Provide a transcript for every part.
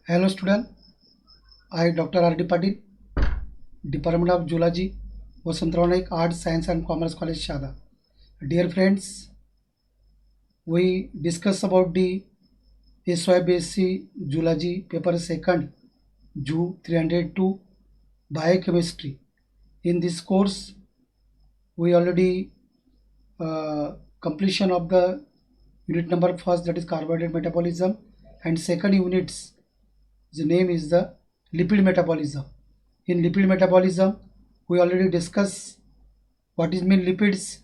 Hello student, I Dr. R. D. Patil, Department of Zoology, Vasantaraw Naik Arts, Science and Commerce College, Shada. Dear friends, we discuss about the SYBSc Zoology paper second, Zoo 302 Biochemistry. In this course, we already completion of the unit number first, that is carbohydrate metabolism, and second units, the name is the lipid metabolism. In lipid metabolism, we already discussed what is mean lipids.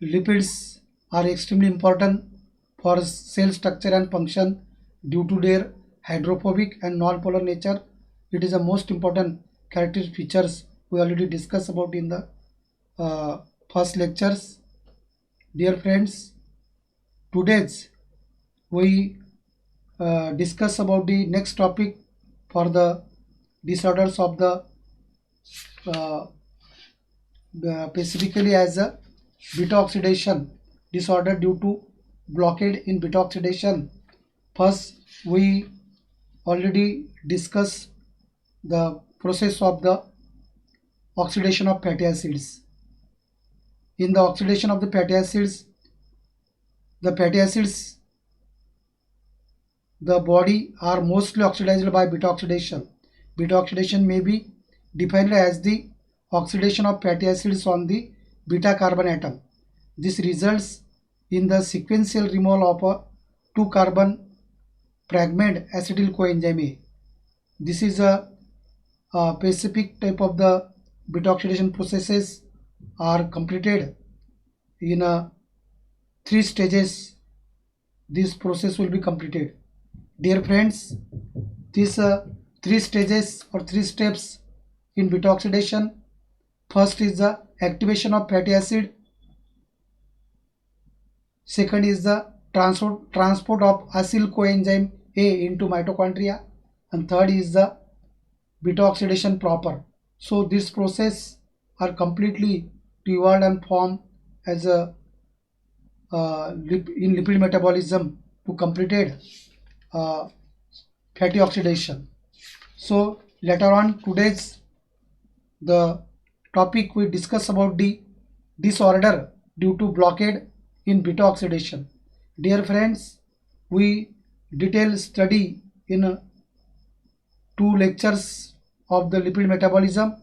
Lipids are extremely important for cell structure and function due to their hydrophobic and non-polar nature. It is the most important characteristic features we already discussed about in the first lectures. Dear friends, today's we discuss about the next topic for the disorders of uh, specifically as a beta oxidation disorder due to blockade in beta oxidation. First, we already discussed the process of the oxidation of fatty acids. In the oxidation of the fatty acids, the body are mostly oxidized by beta oxidation. Beta oxidation may be defined as the oxidation of fatty acids on the beta carbon atom. This results in the sequential removal of a 2 carbon fragment acetyl coenzyme A. This is a specific type of the beta oxidation processes are completed in 3 stages. This process will be completed. Dear friends, these 3 stages or 3 steps in beta oxidation. First is the activation of fatty acid. Second is the transport of acyl coenzyme A into mitochondria, and third is the beta oxidation proper. So this process are completely evolved and formed as a in lipid metabolism to completed uh, fatty oxidation. So later on today's the topic we discuss about the disorder due to blockade in beta oxidation. Dear friends, we detail study in 2 lectures of the lipid metabolism,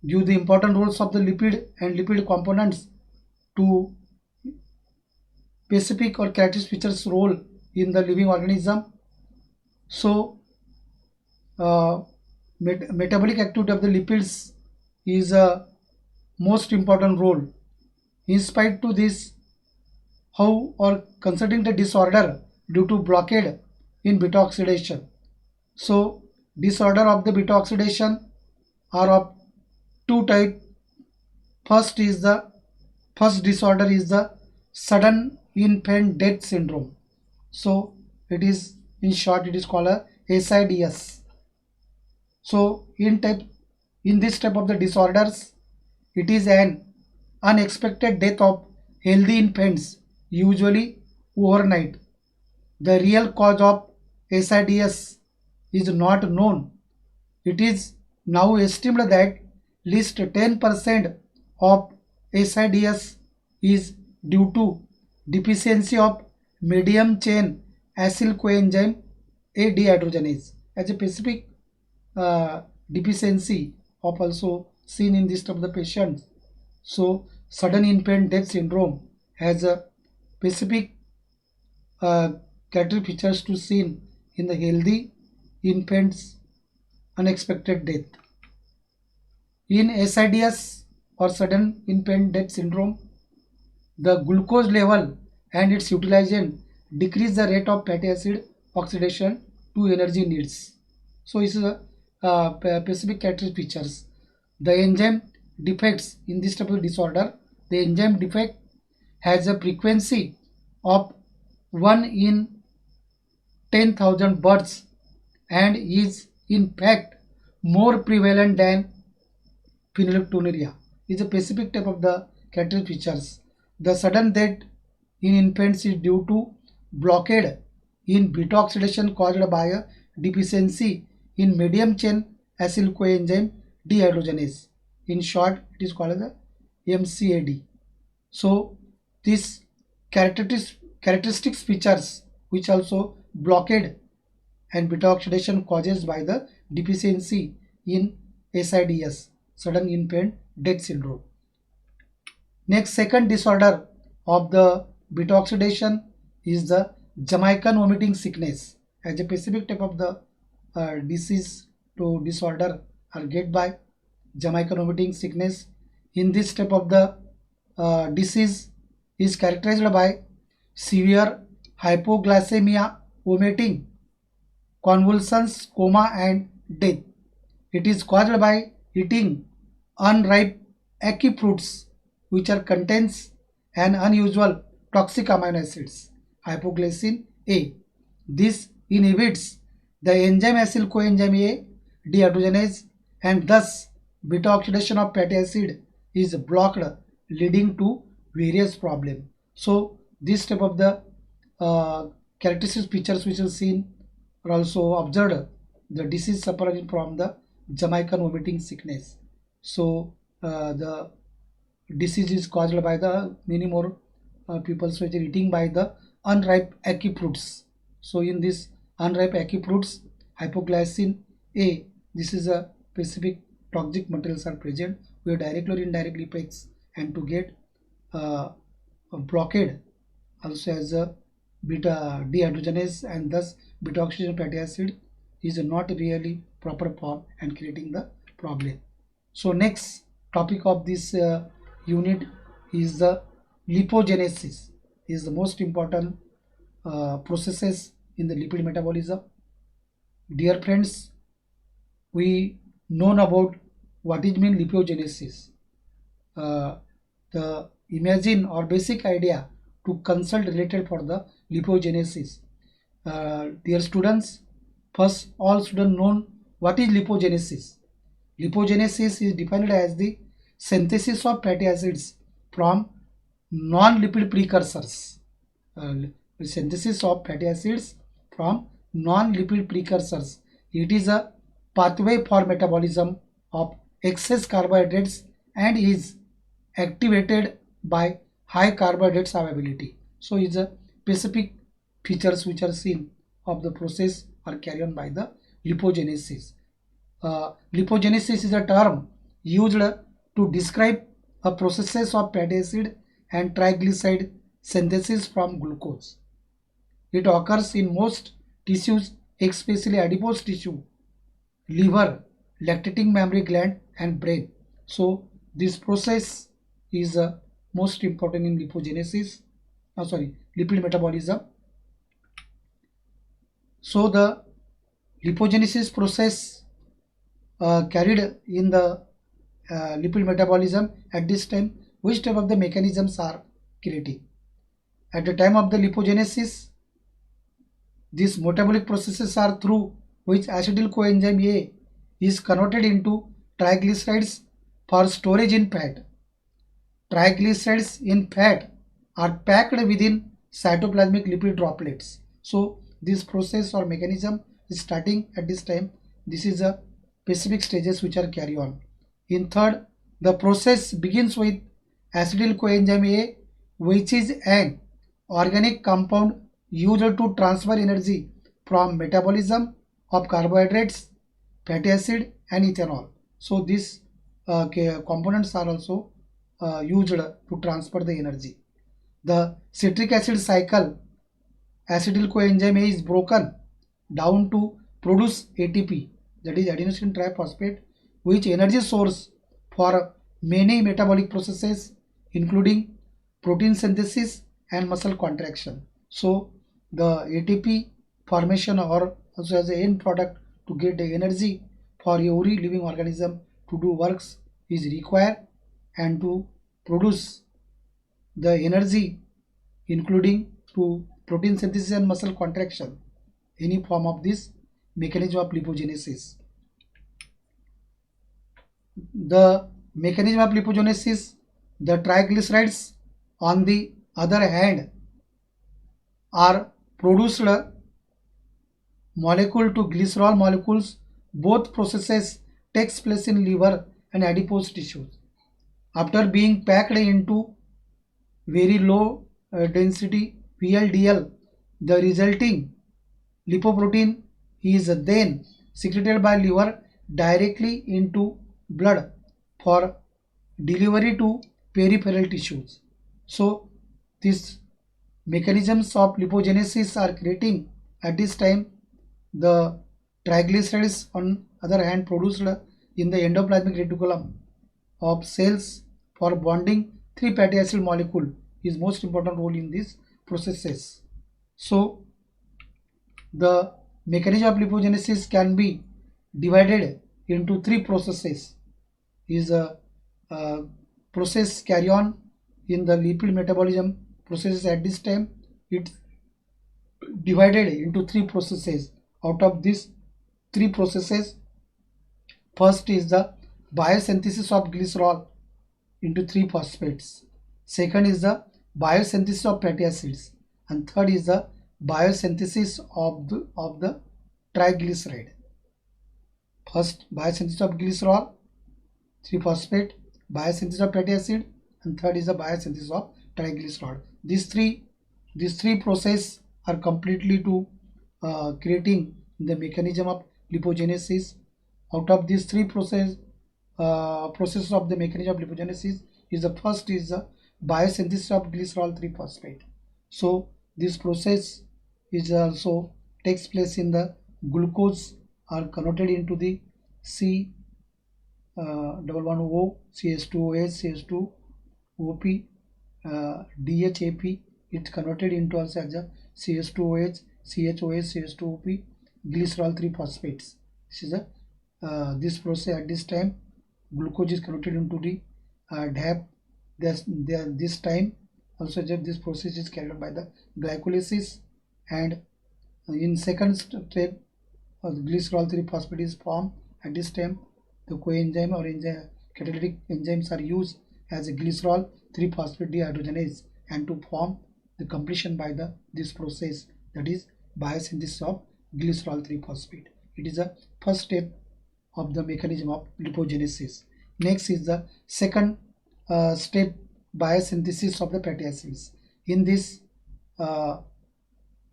give the important roles of the lipid and lipid components to specific or characteristic features role in the living organism. So metabolic activity of the lipids is a most important role. In spite to this, how or considering the disorder due to blockade in beta oxidation. So disorder of the beta oxidation are of 2 types. First disorder is the sudden infant death syndrome. So it is in short it is called a SIDS. So in this type of the disorders, it is an unexpected death of healthy infants, usually overnight. The real cause of SIDS is not known. It is now estimated that least 10% of SIDS is due to deficiency of medium chain acyl coenzyme A dehydrogenase as a specific deficiency of also seen in this type of the patients. So sudden infant death syndrome has a specific uh, character features to seen in the healthy infants unexpected death. In SIDS or sudden infant death syndrome, the glucose level and its utilization decrease the rate of fatty acid oxidation to energy needs. So this is a specific characteristic features. The enzyme defects in this type of disorder, the enzyme defect has a frequency of 1 in 10,000 births and is in fact more prevalent than phenylketonuria. Is a specific type of the characteristic features. The sudden death in infants is due to blockade in beta oxidation caused by a deficiency in medium chain acyl coenzyme dehydrogenase. In short, it is called as the MCAD. So these characteristics features which also blockade and beta oxidation causes by the deficiency in SIDS, sudden infant death syndrome. Next, second disorder of the beta oxidation is the Jamaican vomiting sickness. As a specific type of the disease to disorder are get by Jamaican vomiting sickness. In this type of the disease is characterized by severe hypoglycemia, vomiting, convulsions, coma, and death. It is caused by eating unripe ackee fruits which are contains an unusual toxic amino acids, hypoglycin A. This inhibits the enzyme acyl coenzyme A dehydrogenase, and thus beta oxidation of fatty acid is blocked, leading to various problems. So this type of the characteristic features which is seen are also observed the disease suffering from the Jamaican vomiting sickness. So the disease is caused by the many more people which are eating by the unripe ackee fruits. So in this unripe ackee fruits, hypoglycin A, this is a specific toxic materials are present where directly or indirectly affects and to get a blockade also as a beta dehydrogenase, and thus beta oxidation fatty acid is not really proper form and creating the problem. So next topic of this unit is the lipogenesis, is the most important processes in the lipid metabolism. Dear friends, we know about what is mean lipogenesis. The imagine or basic idea to consult related for the lipogenesis. Dear students, first all students know what is lipogenesis. Lipogenesis is defined as the synthesis of fatty acids from non-lipid precursors. Synthesis of fatty acids from non-lipid precursors. It is a pathway for metabolism of excess carbohydrates and is activated by high carbohydrates availability. So it's a specific features which are seen of the process are carried on by the lipogenesis. Lipogenesis is a term used to describe a process of fatty acid and triglyceride synthesis from glucose. It occurs in most tissues, especially adipose tissue, liver, lactating mammary gland, and brain. So this process is most important in lipogenesis. Lipid metabolism. So the lipogenesis process carried in the lipid metabolism at this time, which type of the mechanisms are creating. At the time of the lipogenesis, these metabolic processes are through which acetyl coenzyme A is converted into triglycerides for storage in fat. Triglycerides in fat are packed within cytoplasmic lipid droplets. So this process or mechanism is starting at this time. This is a specific stages which are carry on. In third, the process begins with acetyl coenzyme A, which is an organic compound used to transfer energy from metabolism of carbohydrates, fatty acid, and ethanol. So these components are also used to transfer the energy. The citric acid cycle, acetyl coenzyme A is broken down to produce ATP, that is adenosine triphosphate, which energy source for many metabolic processes including protein synthesis and muscle contraction. So the ATP formation or also as an end product to get the energy for every living organism to do works is required, and to produce the energy including to protein synthesis and muscle contraction, any form of this mechanism of lipogenesis. The mechanism of lipogenesis, the triglycerides on the other hand are produced molecule to glycerol molecules. Both processes takes place in liver and adipose tissues. After being packed into very low density VLDL, the resulting lipoprotein is then secreted by liver directly into blood for delivery to peripheral tissues. So these mechanisms of lipogenesis are creating at this time the triglycerides on other hand produced in the endoplasmic reticulum of cells for bonding three fatty acid molecule is most important role in these processes. So the mechanism of lipogenesis can be divided into three processes. Is a process carry on in the lipid metabolism processes. At this time it divided into three processes. Out of these three processes, first is the biosynthesis of glycerol into 3-phosphates. Second is the biosynthesis of fatty acids, and third is the biosynthesis of the triglyceride. First, biosynthesis of glycerol, 3-phosphate, biosynthesis of fatty acid, and third is the biosynthesis of triglyceride. These three processes are completely to creating the mechanism of lipogenesis. Out of these three processes of the mechanism of lipogenesis, is the first is the biosynthesis of glycerol 3-phosphate. So this process is also takes place in the glucose are converted into the C double one O CH2OH CH2OP DHAP. It's converted into also as a CH2OH CHOH CH2OP glycerol 3-phosphates. This is a this process at this time glucose is converted into the DHAP. This time also this process is carried out by the glycolysis, and in second step glycerol 3-phosphate is formed. At this time the coenzyme or enzyme catalytic enzymes are used as a glycerol 3-phosphate dehydrogenase and to form the completion by the this process, that is biosynthesis of glycerol 3-phosphate. It is the first step of the mechanism of lipogenesis. Next is the second step, biosynthesis of the fatty acids. In this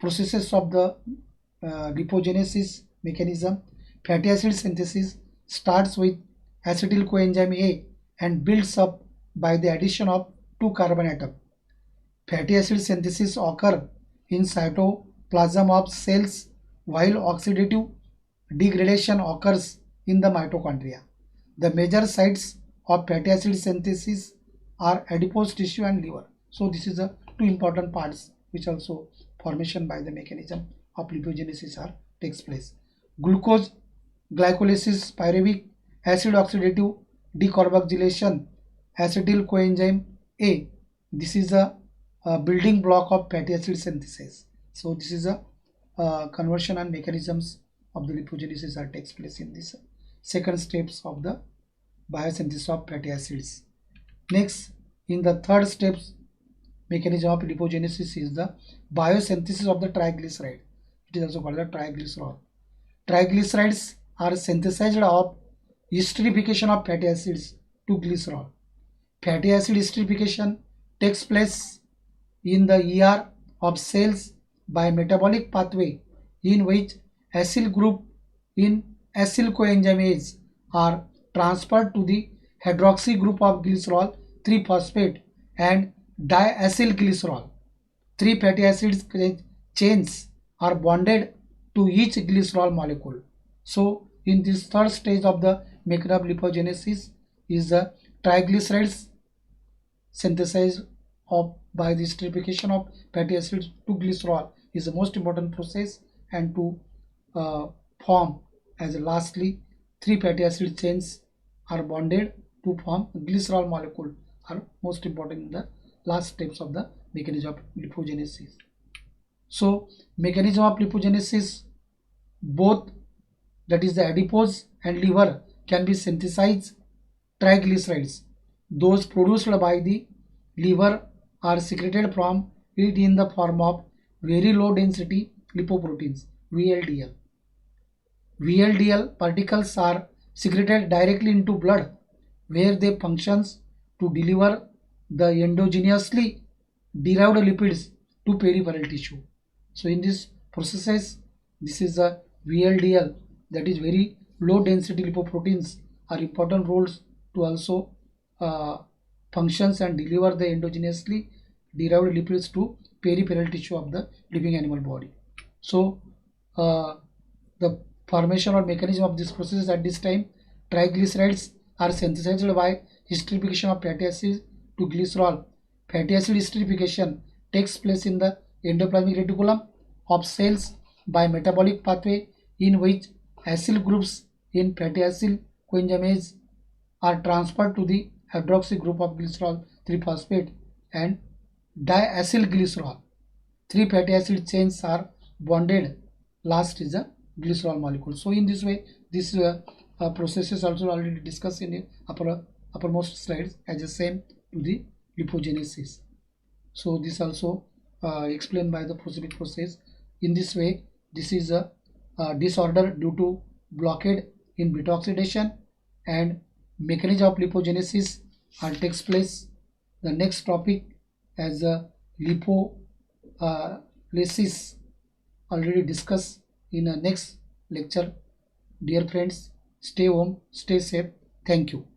processes of the lipogenesis mechanism, fatty acid synthesis starts with acetyl coenzyme A and builds up by the addition of 2 carbon atom. Fatty acid synthesis occur in cytoplasm of cells while oxidative degradation occurs in the mitochondria. The major sites of fatty acid synthesis are adipose tissue and liver. So this is the two important parts which also formation by the mechanism of lipogenesis are takes place. Glucose glycolysis, pyruvic acid oxidative decarboxylation, acetyl coenzyme A. This is a building block of fatty acid synthesis. So this is a conversion and mechanisms of the lipogenesis are takes place in this second steps of the biosynthesis of fatty acids. Next, in the third steps mechanism of lipogenesis is the biosynthesis of the triglyceride. It is also called the triglycerol. Triglycerides are synthesized of esterification of fatty acids to glycerol. Fatty acid esterification takes place in the ER of cells by metabolic pathway in which acyl group in acyl coenzymes are transferred to the hydroxy group of glycerol 3-phosphate and diacylglycerol. 3 fatty acids chains are bonded to each glycerol molecule. So in this third stage of the mechanism of lipogenesis is the triglycerides synthesized of by the esterification of fatty acids to glycerol is the most important process, and to form as lastly 3 fatty acid chains are bonded to form glycerol molecule are most important in the last steps of the mechanism of lipogenesis. So mechanism of lipogenesis, both that is the adipose and liver can be synthesized triglycerides. Those produced by the liver are secreted from it in the form of very low density lipoproteins VLDL. VLDL particles are secreted directly into blood where they functions to deliver the endogenously derived lipids to peripheral tissue. So in this processes, this is a VLDL, that is very low density lipoproteins are important roles to also uh, functions and deliver the endogenously derived lipids to peripheral tissue of the living animal body. So the formation or mechanism of this process at this time, triglycerides are synthesized by esterification of fatty acids to glycerol. Fatty acid esterification takes place in the endoplasmic reticulum of cells by metabolic pathway in which acyl groups in fatty acid coenzymes are transferred to the hydroxy group of glycerol 3-phosphate and diacylglycerol. Three fatty acid chains are bonded. Last is a glycerol molecule. So in this way, this process is also already discussed in the uppermost slides as the same to the lipogenesis. So this also explained by the Prosodic process. In this way, this is a disorder due to blockade in beta oxidation and mechanism of lipogenesis takes place. The next topic as a lipolysis already discussed in a next lecture. Dear friends, stay home, stay safe. Thank you.